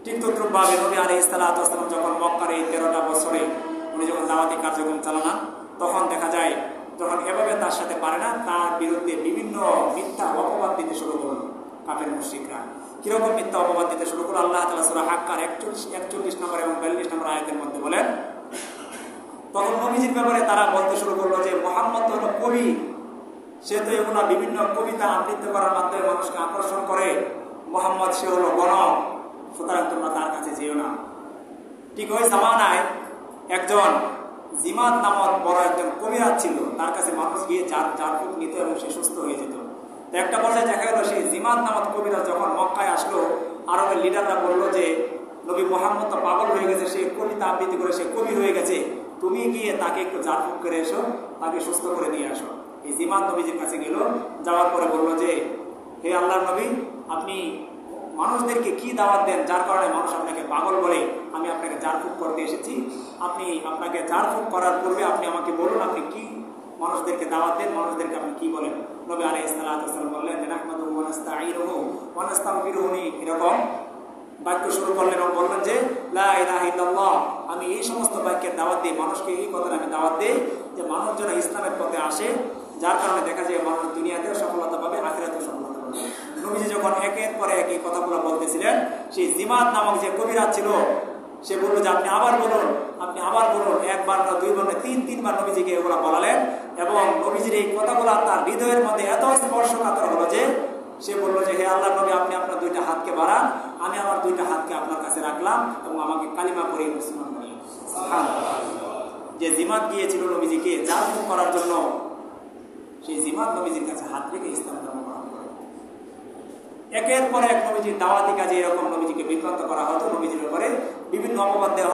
ঠিক তদ্রূপভাবে নবী আলাইহিস সালাতু ওয়াস সালাম যখন মক্কার এই 13টা বছরে উনি যখন দাওয়াতি কার্যক্রম চালান, তখন দেখা যায় যখন এভাবে তার সাথে পারে না, তার বিরুদ্ধে বিভিন্ন মিথ্যা অপবাদ দিতে শুরু করল কাফের মুশরিকরা। কিরকম মিথ্যা অপবাদ দিতে শুরু করল? আল্লাহ তাআলা সূরা হাক্কার 41 নম্বর এবং 42 নম্বর আয়াতের মধ্যে বলেন, তখন নবীজির ব্যাপারে তারা বলতে শুরু করলো যে মুহাম্মদ হলো কবি, সে তো এগুলো বিভিন্ন কবিতা আবৃত্তি করার মাধ্যমে মানুষকে আকর্ষণ করে। মুহাম্মদ সে হলো গণক, সুতরাং তোমরা তার কাছে যেও না। ঠিক ওই জামানায় একজন জিমাত নামক বড় একজন কবিরাজ ছিল, তার কাছে মানুষ গিয়ে জারফুক নিত এবং সে সুস্থ হয়ে যেত। তো একটা পর্যায়ে দেখা গেল সেই জিমাত নামক কবিরাজ যখন মক্কায় আসলো, আরবের লিডাররা বললো যে নবী মুহাম্মদ তো পাগল হয়ে গেছে, সে কবিতা আবৃত্তি করে সে কবি হয়ে গেছে, তুমি গিয়ে তাকে একটু জারফুক করে এসো, তাকে সুস্থ করে দিয়ে আসো। এই জিমাত নবীজির কাছে গেল, যাওয়ার পরে বললো যে হে আল্লাহর নবী, আপনি মানুষদেরকে কি দাওয়াত দেন যার কারণে মানুষ আপনাকে পাগল বলে? আমি আপনাকে জারফুক করতে এসেছি, আপনাকে জারফুক করার পূর্বে আপনি আমাকে বলুন আপনি কি মানুষদেরকে দাওয়াত দেন, মানুষদেরকে আপনি কি বলেন? নবী আলাইহিস সালাতু ওয়াস সালাম বললেন যে নাহমাদুহু ওয়া নাস্তাঈনুহু ওয়া নাস্তাগফিরুহু, এরকম বাক্য শুরু করলেন এবং বললেন যে লা ইলাহা ইল্লাল্লাহ, আমি এই সমস্ত বাক্যের দাওয়াত দিই, মানুষকে এই কথাটা আমি দাওয়াত দিই যে মানুষ যেন ইসলামের পথে আসে, যার কারণে দেখা যায় মানুষ দুনিয়াতেও সফলতা পাবে, আখিরাতেও সফলতা পাবে। নবীজি যখন একের পরে এক এই কথাগুলো বলতেছিলেন, সেই জিমাত নামক যে কবিরাজ ছিল সে বললো যে আপনি আবার বলুন, আপনি আবার বলুন। একবার না দুইবার না তিনবার নবীজিকে এগুলো বলালেন এবং নবীজির এই কথাগুলো তার হৃদয়ের মধ্যে এত স্পর্শকাতর হলো যে সে বললো যে হে আল্লাহর নবী, আপনি আপনার দুইটা হাতকে বাড়ান, আমি আমার দুইটা হাতকে আপনার কাছে রাখলাম এবং আমাকে কালিমা পড়িয়ে মুসলমান বানিয়ে। যে জিমাত গিয়েছিল নবীজিকে জারফুক করার জন্য, সেই জিমাত নবীজির কাছে হাত রেখে ইসলাম ধর্ম গ্রহণ করে। একের পর এক নবীজির দাওয়াতি কাজে এরকম নবীজিকে বিভ্রান্ত করা হতো, নবীজির ব্যাপারে বিভিন্ন অপবাদ দেওয়া